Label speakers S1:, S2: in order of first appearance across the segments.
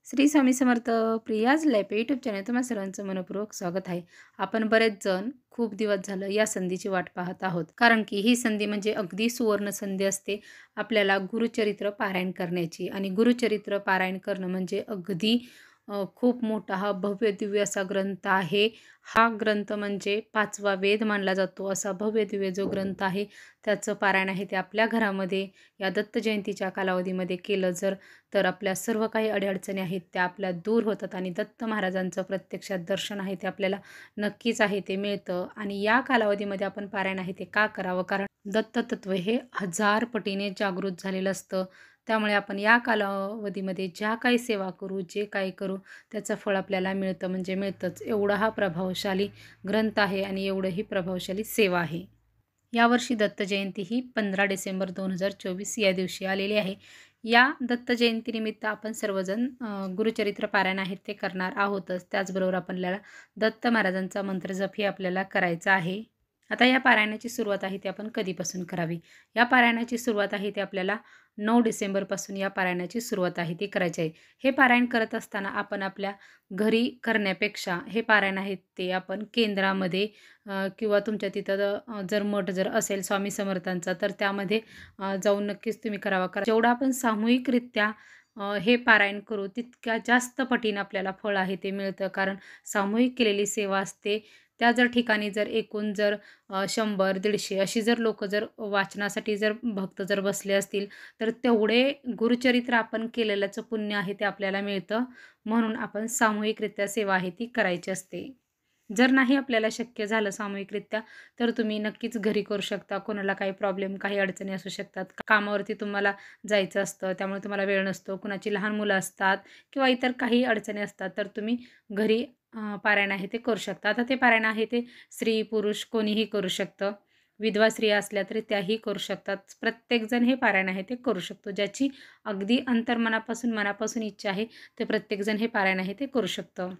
S1: Shri Swami Samarth. Priya's life YouTube channel तुम्हा सर्वांचं मनपूर्वक स्वागत आहे. आपण बरेच जण खूप दिवस झालं या संधीची वाट पाहत आहोत, कारण की ही संधी म्हणजे अगदी सुवर्ण संधी असते आपल्याला गुरुचरित्र पारायण करण्याची. आणि गुरुचरित्र पारायण करणं म्हणजे अगदी खूप मोठा हा भव्य दिव्य असा ग्रंथ आहे. हा ग्रंथ म्हणजे पाचवा वेद मानला जातो असा भव्य दिव्य जो ग्रंथ आहे, त्याचं पारायण आहे ते आपल्या घरामध्ये या दत्त जयंतीच्या कालावधीमध्ये केलं तर आपल्या सर्व काही अडीअडचणी आहेत त्या आपल्या दूर होतात आणि दत्त महाराजांचं प्रत्यक्षात दर्शन आहे ते आपल्याला नक्कीच आहे ते मिळतं. आणि या कालावधीमध्ये आपण पारायण आहे ते का करावं? कारण दत्ततत्व हे 1000 पटीने जागृत झालेलं असतं. त्यामुळे आपण या कालावधीमध्ये ज्या काही सेवा करू, जे काही करू, त्याचं फळ आपल्याला मिळतं म्हणजे मिळतंच. एवढा हा प्रभावशाली ग्रंथ आहे आणि एवढंही प्रभावशाली सेवा आहे. यावर्षी दत्त जयंती ही 15 डिसेंबर 2024 या दिवशी आलेली आहे. या दत्त जयंतीनिमित्त आपण सर्वजण गुरुचरित्र पारायण आहेत ते करणार आहोतच. त्याचबरोबर आपल्याला दत्त महाराजांचा मंत्रजप ही आपल्याला करायचा आहे. आता या पारायणाची सुरुवात आहे ती आपण कधीपासून करावी? या पारायणाची सुरुवात आहे ती आपल्याला 9 डिसेंबरपासून या पारायणाची सुरुवात आहे ती करायची आहे. हे पारायण करत असताना आपण आपल्या घरी करण्यापेक्षा हे पारायण आहे ते आपण केंद्रामध्ये किंवा तुमच्या तिथं जर मठ जर असेल स्वामी समर्थांचा तर त्यामध्ये जाऊन नक्कीच तुम्ही करावा. कारण जेवढं आपण सामूहिकरित्या हे पारायण करू तितक्या जास्त पटीने आपल्याला फळ आहे ते मिळतं. कारण सामूहिक केलेली सेवा असते. त्या जर ठिकाणी जर एकूण जर 100-150 अशी जर लोकं जर वाचनासाठी जर भक्त जर बसले असतील तर तेवढे गुरुचरित्र आपण केलेल्याचं पुण्य आहे ते आपल्याला मिळतं. म्हणून आपण सामूहिकरित्या सेवा आहे ती करायची असते. जर नाही आपल्याला शक्य झालं सामूहिकरित्या तर तुम्ही नक्कीच घरी करू शकता. कोणाला काही प्रॉब्लेम, काही अडचणी असू शकतात. कामावरती तुम्हाला जायचं असतं त्यामुळे तुम्हाला वेळ नसतो. कुणाची लहान मुलं असतात किंवा इतर काही अडचणी असतात तर तुम्ही घरी पारायण आहे ते करू शकता. आता ते पारायण आहे ते स्त्री, पुरुष कोणीही करू शकतं. विधवा स्त्रिया असल्या तरी त्याही करू शकतात. प्रत्येकजण हे पारायण आहे ते करू शकतो. ज्याची अगदी अंतर्मनापासून, मनापासून इच्छा आहे ते प्रत्येकजण हे पारायण आहे ते करू शकतं.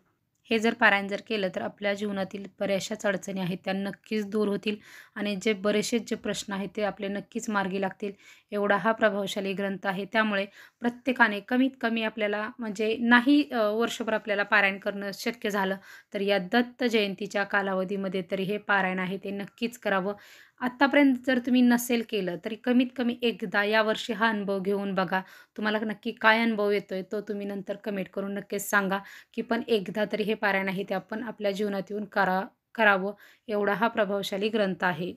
S1: हे जर पारायण जर केलं तर आपल्या जीवनातील बऱ्याचशाच अडचणी आहेत त्या नक्कीच दूर होतील आणि जे बरेचसे जे प्रश्न आहेत ते आपले नक्कीच मार्गी लागतील. एवढा हा प्रभावशाली ग्रंथ आहे. त्यामुळे प्रत्येकाने कमीत कमी आपल्याला म्हणजे नाही वर्षभर आपल्याला पारायण करणं शक्य झालं तर या दत्त जयंतीच्या कालावधीमध्ये तरी हे पारायण आहे ते नक्कीच करावं. आत्तापर्यंत जर तुम्ही नसेल केलं तरी कमीत कमी एकदा यावर्षी हा अनुभव घेऊन बघा. तुम्हाला नक्की काय अनुभव येतोय तो तुम्ही नंतर कमेंट करून नक्कीच सांगा, की पण एकदा तरी हे पारायण आहे ते आपण आपल्या जीवनात येऊन करावं. एवढा हा प्रभावशाली ग्रंथ आहे.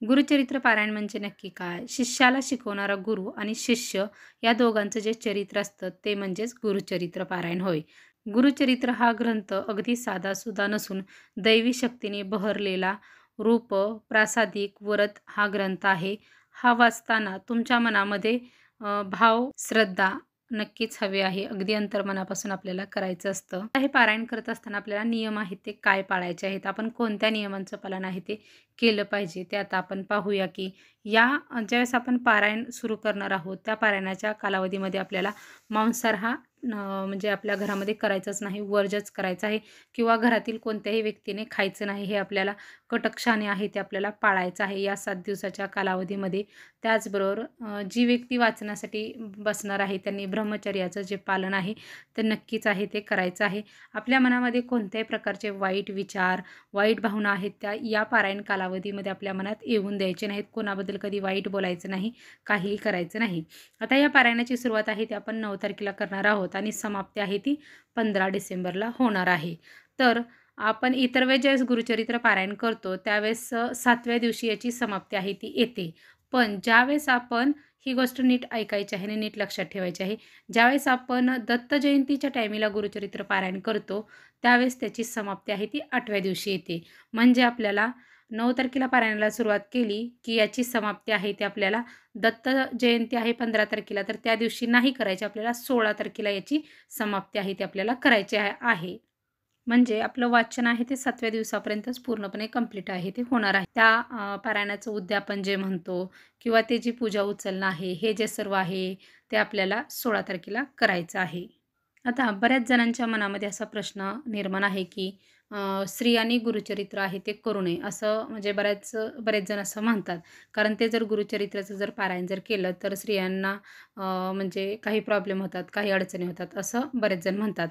S1: गुरुचरित्र पारायण म्हणजे नक्की काय? शिष्याला शिकवणारा गुरु आणि शिष्य या दोघांचं जे चरित्र असतं ते म्हणजेच गुरुचरित्र पारायण होय. गुरुचरित्र हा ग्रंथ अगदी साधासुधा नसून दैवी शक्तीने बहरलेला रूप प्रासादिक वरद हा ग्रंथ आहे. हा वाचताना तुमच्या मनामध्ये भाव, श्रद्धा नक्कीच हवी आहे. अगदी अंतर्मनापासून आपल्याला करायचं असतं. हे पारायण करत असताना आपल्याला नियम आहेत ते काय पाळायचे आहेत? आपण कोणत्या नियमांचं पालन आहे ते केलं पाहिजे? ते आता आपण पाहूया, की या ज्यावेळेस आपण पारायण सुरू करणार आहोत, त्या पारायणाच्या कालावधीमध्ये आपल्याला मांसाहार हा म्हणजे आपल्या घरामध्ये करायचाच नाही, वर्जच करायचा आहे किंवा घरातील कोणत्याही व्यक्तीने खायचं नाही. हे आपल्याला कटकशाने आहे ते आपल्याला पाळायचं आहे या 7 दिवसाच्या कालावधीमध्ये. त्याचबरोबर जी व्यक्ती वाचनासाठी बसणार आहे त्यांनी ब्रह्मचर्याचं जे पालन आहे ते नक्कीच आहे ते करायचं आहे. आपल्या मनामध्ये कोणत्याही प्रकारचे वाईट विचार, वाईट भावना आहेत त्या या पारायण कालावधीमध्ये आपल्या मनात येऊन द्यायचे नाहीत. कोणाबद्दल कधी वाईट बोलायचं नाही, काहीही करायचं नाही. आता या पारायणाची सुरुवात आहे ती आपण 9 तारखेला करणार आहोत आणि समाप्ती आहे ती 15 डिसेंबरला होणार आहे. तर आपण इतर वेळेस ज्यावेळेस गुरुचरित्र पारायण करतो त्यावेळेस 7व्या दिवशी याची समाप्ती आहे ती येते. पण ज्यावेळेस आपण ही गोष्ट नीट ऐकायची आहे आणि नीट लक्षात ठेवायची आहे. ज्यावेळेस आपण दत्त जयंतीच्या टायमिला गुरुचरित्र पारायण करतो त्यावेळेस त्याची समाप्ती आहे ती 8व्या दिवशी येते. म्हणजे आपल्याला 9 तारखेला पारायणाला सुरुवात केली की याची समाप्ती आहे ती आपल्याला दत्त जयंती आहे 15 तारखेला तर त्या दिवशी नाही करायची. आपल्याला 16 तारखेला याची समाप्ती आहे ती आपल्याला करायची आहे. म्हणजे आपलं वाचन आहे ते 7व्या दिवसापर्यंतच पूर्णपणे कंप्लीट आहे ते होणार आहे. त्या पारायणाचं उद्यापन जे म्हणतो किंवा ते जी पूजा उचलणं आहे हे जे सर्व आहे ते आपल्याला 16 तारखेला करायचं आहे. आता बऱ्याच जणांच्या मनामध्ये असा प्रश्न निर्माण आहे की स्त्रियांनी गुरुचरित्र आहे ते करू नये असं म्हणजे बरेच जण असं म्हणतात. कारण ते जर गुरुचरित्राचं जर पारायण जर केलं तर स्त्रियांना म्हणजे काही प्रॉब्लेम होतात, काही अडचणी होतात असं बरेच जण म्हणतात.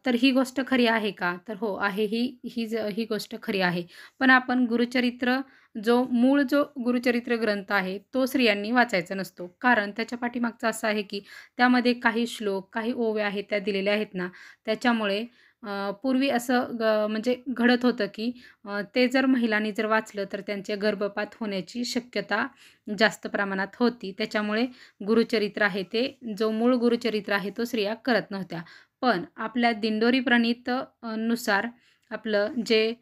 S1: तर ही गोष्ट खरी आहे का? तर हो आहे ही गोष्ट खरी आहे. पण आपण गुरुचरित्र जो गुरुचरित्र ग्रंथ आहे तो स्त्रियांनी वाचायचा नसतो. कारण त्याच्या पाठीमागचं असं आहे की त्यामध्ये काही श्लोक, काही ओव्या आहेत त्या दिलेल्या आहेत ना, त्याच्यामुळे पूर्वी असं म्हणजे घडत होतं की ते जर महिलांनी जर वाचलं तर त्यांचे गर्भपात होण्याची शक्यता जास्त प्रमाणात होती. त्याच्यामुळे गुरुचरित्र आहे ते मूळ गुरुचरित्र आहे तो स्त्रिया करत नव्हत्या. पण आपल्या दिंडोरी प्रणीत नुसार आपलं जे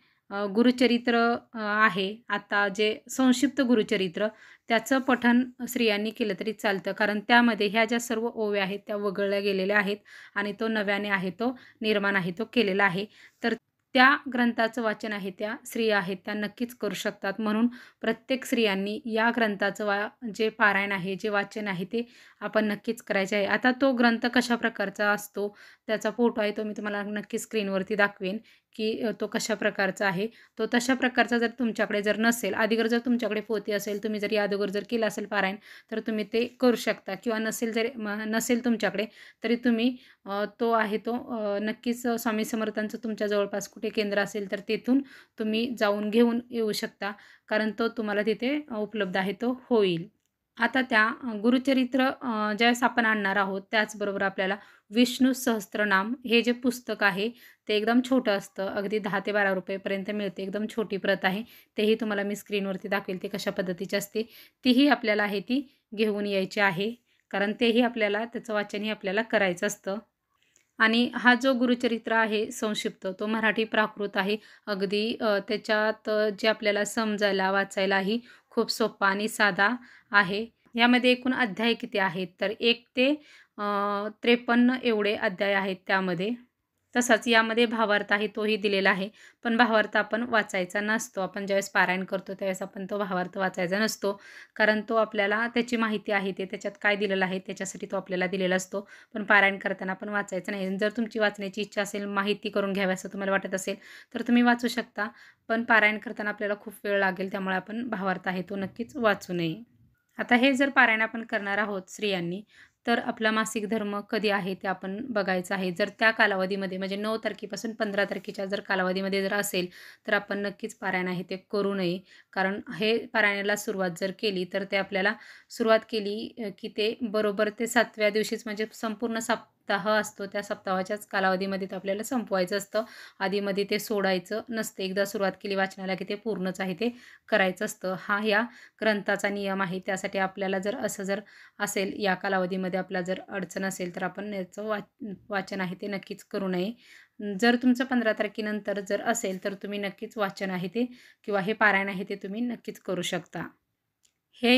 S1: गुरुचरित्र आहे आता जे संक्षिप्त गुरुचरित्र त्याचं पठण स्त्रियांनी केलं तरी चालतं. कारण त्यामध्ये ह्या ज्या सर्व ओव्या आहेत त्या वगळल्या गेलेल्या आहेत आणि तो नव्याने आहे तो निर्माण आहे तो केलेला आहे. तर त्या ग्रंथाचं वाचन आहे त्या स्त्रिया आहेत त्या नक्कीच करू शकतात. म्हणून प्रत्येक स्त्रियांनी या ग्रंथाचं जे पारायण आहे, जे वाचन आहे ते आपण नक्कीच करायचे आहे. आता तो ग्रंथ कशा प्रकारचा असतो, त्याचा फोटो आहे तो मी तुम्हाला नक्की स्क्रीनवरती दाखवेन, की तो कशा प्रकारचा आहे. तो तशा प्रकारचा जर तुमच्याकडे जर नसेल, अगोदर जर तुमच्याकडे पोथी असेल, तुम्ही जर या अगोदर जर केलं असेल पारायण, तर तुम्ही ते करू शकता किंवा नसेल तुमच्याकडे, तरी तुम्ही तो आहे तो नक्कीच स्वामी समर्थांचं तुमच्या जवळपास कुठे केंद्र असेल, तर तेथून तुम्ही जाऊन घेऊन येऊ शकता. कारण तो तुम्हाला तिथे उपलब्ध आहे तो होईल. आता त्या गुरुचरित्र ज्यावेळेस आपण आणणार आहोत, त्याचबरोबर आपल्याला विष्णू सहस्त्रनाम हे जे पुस्तक आहे, ते एकदम छोटं असतं. अगदी 10 ते 12 रुपयेपर्यंत मिळते. एकदम छोटी प्रत आहे. तेही तुम्हाला मी स्क्रीनवरती दाखवेल, ते कशा पद्धतीची असते. तीही आपल्याला आहे ती घेऊन यायची आहे. कारण तेही आपल्याला त्याचं वाचनही आपल्याला करायचं असतं. आणि हा जो गुरुचरित्र आहे संक्षिप्त, तो मराठी प्राकृत आहे. अगदी त्याच्यात जे आपल्याला समजायला, वाचायलाही खूप सोपा आणि साधा आहे. यामध्ये एकूण अध्याय किती आहेत? तर 1 ते 53 एवढे अध्याय आहेत त्यामध्ये. तसाच यामध्ये भावार्थ आहे तोही दिलेला आहे. पण भावार्थ आपण वाचायचा नसतो. आपण ज्यावेळेस पारायण करतो त्यावेळेस आपण तो भावार्थ वाचायचा नसतो. कारण तो आपल्याला त्याची माहिती आहे ते त्याच्यात काय दिलेलं आहे त्याच्यासाठी तो आपल्याला दिलेला असतो. पण पारायण करताना आपण वाचायचं नाही. जर तुमची वाचण्याची इच्छा असेल, माहिती करून घ्यावी असं तुम्हाला वाटत असेल, तर तुम्ही वाचू शकता. पण पारायण करताना आपल्याला खूप वेळ लागेल त्यामुळे आपण भावार्थ आहे तो नक्कीच वाचू नये. आता हे जर पारायण आपण करणार आहोत स्त्रियांनी, तर आपला मासिक धर्म कधी आहे ते आपण बघायचं आहे. जर त्या कालावधीमध्ये म्हणजे 9 तारखेपासून 15 तारखेच्या जर कालावधीमध्ये जर असेल, तर आपण नक्कीच पारायण आहे ते करू नये. कारण हे पारायणाला सुरुवात जर केली, तर ते आपल्याला सुरुवात केली की ते बरोबर ते 7व्या दिवशीच म्हणजे संपूर्ण सप्ताह असतो. त्या सप्ताहाच्याच कालावधीमध्ये ते आपल्याला संपवायचं असतं. आधीमध्ये ते सोडायचं नसते. एकदा सुरुवात केली वाचनाला की ते पूर्णच आहे ते करायचं असतं. हा या ग्रंथाचा नियम आहे. त्यासाठी आपल्याला जर असं जर असेल या कालावधीमध्ये आपला जर अडचण असेल तर आपण याचं वाचन आहे ते नक्कीच करू नये. जर तुमचं 15 तारखेनंतर जर असेल तर तुम्ही नक्कीच वाचन आहे ते किंवा हे पारायण आहे ते तुम्ही नक्कीच करू शकता. हे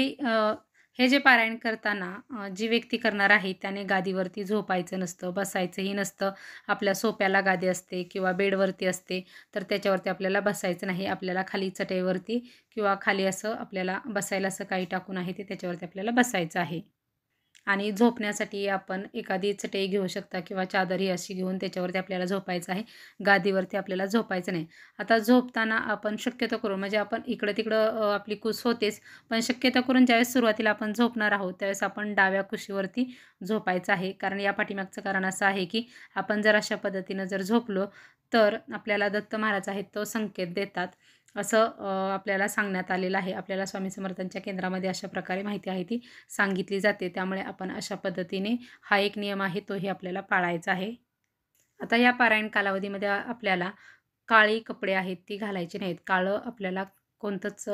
S1: हे जे पारायण करताना जी व्यक्ती करणार आहे त्याने गादीवरती झोपायचं नसतं, बसायचंही नसतं. आपल्या सोफ्याला गादी असते किंवा बेडवरती असते, तर त्याच्यावरती आपल्याला बसायचं नाही. आपल्याला खाली चटईवरती किंवा खाली असं आपल्याला बसायला असं काही टाकून आहे ते त्याच्यावरती आपल्याला बसायचं आहे. आणि झोपण्यासाठी आपण एखादी चटई घेऊ शकता किंवा चादर अशी घेऊन त्याच्यावरती आपल्याला झोपायचं आहे. गादीवरती आपल्याला झोपायचं नाही. आता झोपताना आपण शक्यतो करून म्हणजे आपण इकडं-तिकडं आपली कूस होतेच, पण शक्यतो करून ज्यावेळेस सुरुवातीला आपण झोपणार आहोत, त्यावेळेस आपण डाव्या कुशीवरती झोपायचं आहे. कारण या पाठीमागचं कारण असं आहे, की आपण जर अशा पद्धतीनं जर झोपलो, तर आपल्याला दत्त महाराज आहेत तो संकेत देतात. असं आपल्याला सांगण्यात आलेलं आहे. आपल्याला स्वामी समर्थांच्या केंद्रामध्ये अशा प्रकारे माहिती आहे ती सांगितली जाते. त्यामुळे आपण अशा पद्धतीने हा एक नियम आहे तोही आपल्याला पाळायचा आहे. आता या पारायण कालावधीमध्ये आपल्याला काळी कपडे आहेत ती घालायची नाहीत. काळं आपल्याला कोणतंच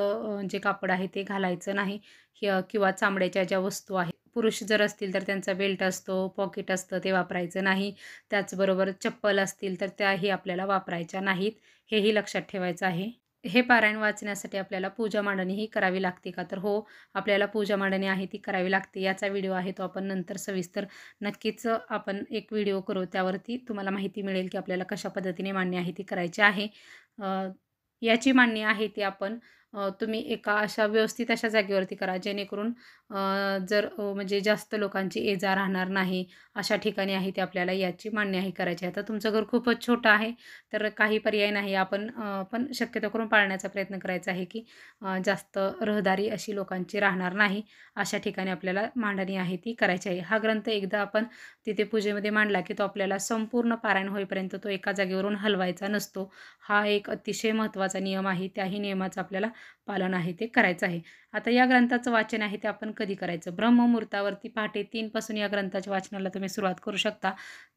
S1: जे कापड आहे ते घालायचं नाही. किंवा चामड्याच्या ज्या वस्तू आहेत, पुरुष जर असतील तर त्यांचा बेल्ट असतो, पॉकेट असतं ते वापरायचं नाही. त्याचबरोबर चप्पल असतील तर त्याही आपल्याला वापरायच्या नाहीत. हेही लक्षात ठेवायचं आहे. हे पारायण वाचण्यासाठी आपल्याला पूजा मांडणीही करावी लागते का? तर हो, आपल्याला पूजा मांडणी आहे ती करावी लागते. याचा व्हिडिओ आहे तो आपण नंतर सविस्तर नक्कीच आपण एक व्हिडिओ करू. त्यावरती तुम्हाला माहिती मिळेल की आपल्याला कशा पद्धतीने मांडणी आहे ती करायची आहे. याची मांडणी आहे ती आपण तुम्ही एका अशा व्यवस्थित अशा जागेवरती करा जेणेकरून म्हणजे जास्त लोकांची ये-जा राहणार नाही, अशा ठिकाणी आहे ते आपल्याला याची मांडणी करायची आहे. आता तुमचं घर खूपच छोटं आहे, तर काही पर्याय नाही. आपण पण शक्यतो करून पाळण्याचा प्रयत्न करायचा आहे, की जास्त रहदारी अशी लोकांची राहणार नाही, अशा ठिकाणी आपल्याला मांडणी आहे ती करायची आहे. हा ग्रंथ एकदा आपण तिथे पूजेमध्ये मांडला, की तो आपल्याला संपूर्ण पारायण होईपर्यंत तो एका जागेवरून हलवायचा नसतो. हा एक अतिशय महत्त्वाचा नियम आहे. त्याही नियमाचं आपल्याला पालन आहे ते करायचं आहे. आता या ग्रंथाचं वाचन आहे ते आपण कधी करायचं? ब्रह्ममुहूर्तावरती पहाटे 3 पासून या ग्रंथाच्या वाचनाला तुम्ही सुरुवात करू शकता.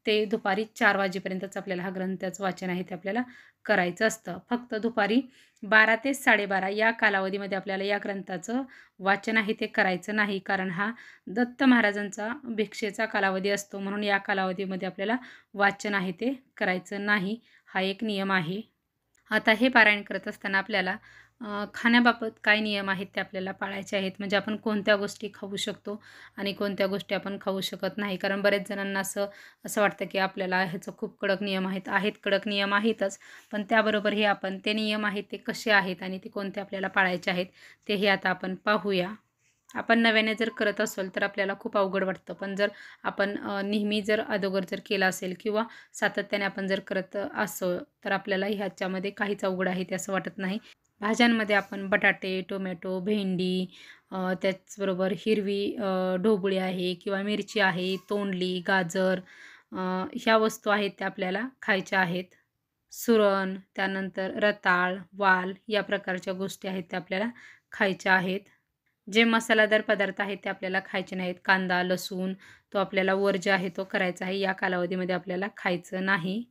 S1: ते दुपारी 4 वाजेपर्यंतच आपल्याला हा ग्रंथाचं वाचन आहे ते आपल्याला करायचं असतं. फक्त दुपारी 12 ते 12:30 या कालावधीमध्ये आपल्याला या ग्रंथाचं वाचन आहे ते करायचं नाही. कारण हा दत्त महाराजांचा भिक्षेचा कालावधी असतो, म्हणून या कालावधीमध्ये आपल्याला वाचन आहे ते करायचं नाही. हा एक नियम आहे. आता हे पारायण करत असताना आपल्याला खाण्याबाबत काय नियम आहेत ते आपल्याला पाळायचे आहेत. म्हणजे आपण कोणत्या गोष्टी खाऊ शकतो आणि कोणत्या गोष्टी आपण खाऊ शकत नाही. कारण बरेच जणांना असं असं वाटतं, की आपल्याला ह्याचं खूप कडक नियम आहेत. कडक नियम आहेतच, पण त्याबरोबर हे आपण ते नियम आहेत ते कसे आहेत आणि ते कोणते आपल्याला पाळायचे आहेत, तेही आता आपण पाहूया. आपण नव्याने जर करत असेल तर आपल्याला खूप अवघड वाटतं. पण जर आपण नेहमी जर अगोदर जर केलं असेल किंवा सातत्याने आपण जर करत असो, तर आपल्याला ह्याच्यामध्ये काहीच अवघड आहे ते असं वाटत नाही. भाज्यांमध्ये आपण बटाटे, टोमॅटो, भेंडी, त्याचबरोबर हिरवी ढोबळी आहे किंवा मिरची आहे, तोंडली, गाजर, ह्या वस्तू आहेत त्या आपल्याला खायच्या आहेत. सुरण, त्यानंतर रताळ, वाल या प्रकारच्या गोष्टी आहेत त्या आपल्याला खायच्या आहेत. जे मसालेदार पदार्थ आहेत ते आपल्याला खायचे नाहीत. कांदा, लसूण तो आपल्याला वर्ज्य आहे तो करायचा आहे. या कालावधीमध्ये आपल्याला खायचं नाही.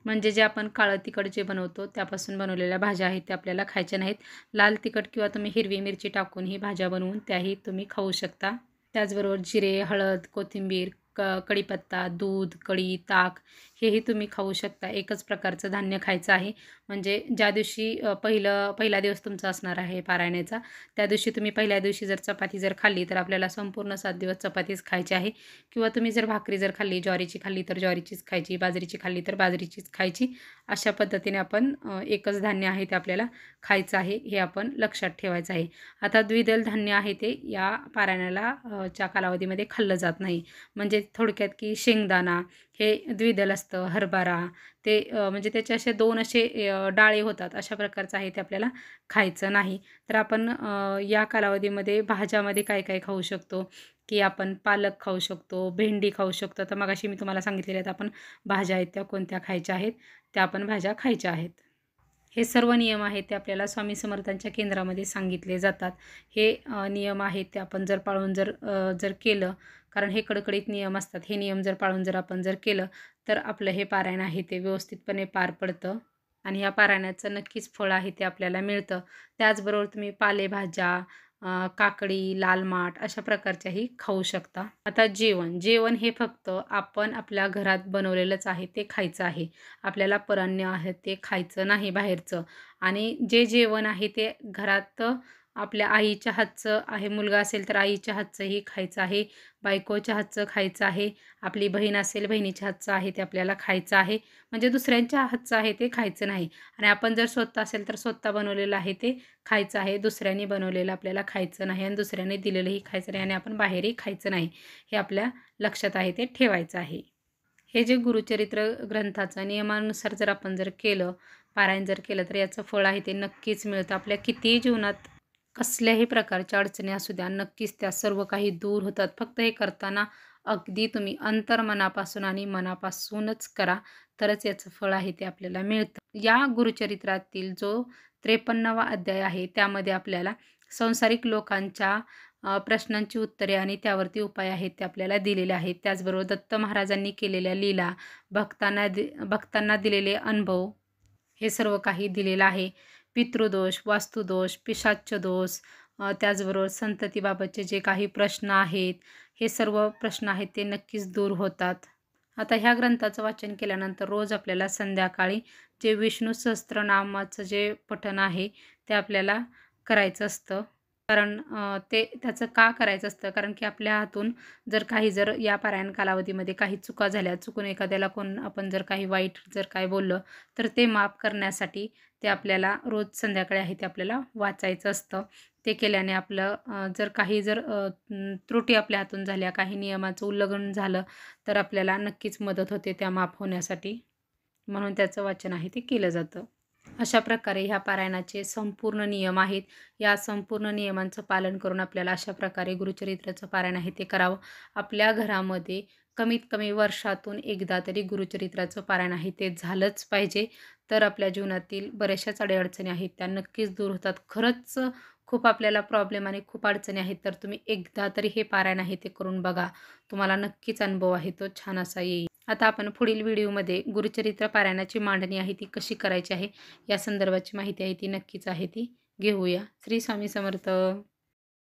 S1: म्हणजे जे आपण काळं तिखट जे बनवतो त्यापासून बनवलेल्या भाज्या आहेत त्या आपल्याला खायच्या नाहीत. लाल तिखट किंवा तुम्ही हिरवी मिरची टाकून ही भाज्या बनवून त्याही तुम्ही खाऊ शकता. त्याचबरोबर जिरे, हळद, कोथिंबीर, कढीपत्ता, दूध, कढी, ताक हेही तुम्ही खाऊ शकता. एकच प्रकारचं धान्य खायचं आहे. म्हणजे ज्या दिवशी पहिला दिवस तुमचा असणार आहे पारायणाचा, त्या दिवशी तुम्ही पहिल्या दिवशी जर चपाती जर खाल्ली, तर आपल्याला संपूर्ण 7 दिवस चपातीच खायची आहे. किंवा तुम्ही जर भाकरी जर खाल्ली, ज्वारीची खाल्ली तर ज्वारीचीच खायची, बाजरीची खाल्ली तर बाजरीचीच खायची. अशा पद्धतीने आपण एकच धान्य आहे ते आपल्याला खायचं आहे, हे आपण लक्षात ठेवायचं आहे. आता द्विदल धान्य आहे ते या पारायणाला च्या कालावधीमध्ये खाल्लं जात नाही. म्हणजे थोडक्यात की शेंगदाणा हे द्विदल असतं, हरभरा ते म्हणजे त्याचे असे 2 असे डाळे होतात, अशा प्रकारचं आहे ते आपल्याला खायचं नाही. तर आपण या कालावधीमध्ये भाज्यामध्ये काय काय खाऊ शकतो, की आपण पालक खाऊ शकतो, भेंडी खाऊ शकतो. तर मगाशी मी तुम्हाला सांगितलेल्या आहेत आपण भाज्या आहेत त्या कोणत्या खायच्या आहेत, त्या आपण भाज्या खायच्या आहेत. हे सर्व नियम आहेत ते आपल्याला स्वामी समर्थांच्या केंद्रामध्ये सांगितले जातात. हे नियम आहेत ते आपण जर पाळून जर केलं, कारण हे कडकडीत नियम असतात. हे नियम जर पाळून जर आपण जर केलं, तर आपलं हे पारायण आहे ते व्यवस्थितपणे पार पडतं आणि या पारायणाचं नक्कीच फळ आहे ते आपल्याला मिळतं. त्याचबरोबर तुम्ही पालेभाज्या, काकडी, लाल माठ अशा प्रकारच्याही खाऊ शकता. आता जेवण हे फक्त आपण आपल्या घरात बनवलेलंच आहे ते खायचं आहे. आपल्याला परान्न आहे ते खायचं नाही बाहेरचं. आणि जे जेवण आहे ते घरात आपल्या आईच्या हातचं आहे. मुलगा असेल तर आईच्या हातचंही खायचं आहे, बायकोच्या हातचं खायचं आहे, आपली बहीण असेल बहिणीच्या हातचं आहे ते आपल्याला खायचं आहे. म्हणजे दुसऱ्यांच्या हातचं आहे ते खायचं नाही. आणि आपण जर स्वतः असेल तर स्वतः बनवलेलं आहे ते खायचं आहे. दुसऱ्यांनी बनवलेलं आपल्याला खायचं नाही आणि दुसऱ्याने दिलेलंही खायचं नाही आणि आपण बाहेरही खायचं नाही. हे आपल्या लक्षात आहे ते ठेवायचं आहे. हे जे गुरुचरित्र ग्रंथाचं नियमानुसार जर आपण जर केलं, पारायण जर केलं, तर याचं फळ आहे ते नक्कीच मिळतं. आपल्या कितीही जीवनात कसल्याही प्रकारच्या अडचणी असू द्या, नक्कीच त्या सर्व काही दूर होतात. फक्त हे करताना अगदी तुम्ही अंतर्मनापासून आणि मनापासूनच करा, तरच याचं फळ आहे ते आपल्याला मिळतं. या गुरुचरित्रातील जो 53वा अध्याय आहे, त्यामध्ये आपल्याला सांसारिक लोकांच्या प्रश्नांची उत्तरे आणि त्यावरती उपाय आहेत ते आपल्याला दिलेले आहेत. त्याचबरोबर दत्त महाराजांनी केलेल्या लीला, भक्तांना दिलेले अनुभव हे सर्व काही दिलेलं आहे. पितृदोष, वास्तुदोष, पिशाच्च दोष, त्याचबरोबर संततीबाबतचे जे काही प्रश्न आहेत, हे सर्व प्रश्न आहेत ते नक्कीच दूर होतात. आता ह्या ग्रंथाचं वाचन केल्यानंतर रोज आपल्याला संध्याकाळी जे विष्णू सहस्त्रनामाचं जे पठण आहे ते आपल्याला करायचं असतं. कारण ते त्याचं का करायचं असतं? कारण की आपल्या हातून जर या पारायण कालावधीमध्ये काही चुका झाल्या, चुकून एखाद्याला आपण जर काही वाईट जर काय बोललं, तर ते माफ करण्यासाठी ते आपल्याला रोज संध्याकाळी आहे ते आपल्याला वाचायचं असतं. ते केल्याने आपलं त्रुटी आपल्या हातून झाल्या, काही नियमाचं उल्लंघन झालं, तर आपल्याला नक्कीच मदत होते त्या माफ होण्यासाठी. म्हणून त्याचं वाचन आहे ते केलं जातं. अशा प्रकारे ह्या पारायणाचे संपूर्ण नियम आहेत. या संपूर्ण नियमांचं पालन करून आपल्याला अशा प्रकारे गुरुचरित्राचं पारायण आहे ते करावं. आपल्या घरामध्ये कमीत कमी वर्षातून एकदा तरी गुरुचरित्राचं पारायण आहे ते झालंच पाहिजे. तर आपल्या जीवनातील बऱ्याचशाच अडीअडचणी आहेत त्या नक्कीच दूर होतात. खरंच खूप आपल्याला प्रॉब्लेम आणि खूप अडचणी आहेत, तर तुम्ही एकदा तरी हे पारायण आहे ते करून बघा. तुम्हाला नक्कीच अनुभव आहे तो छान असा येईल. आता आपण पुढील व्हिडिओमध्ये गुरुचरित्र पारायणाची मांडणी आहे ती कशी करायची आहे या संदर्भाची माहिती आहे ती नक्कीच आहे ती घेऊया. श्री स्वामी समर्थ.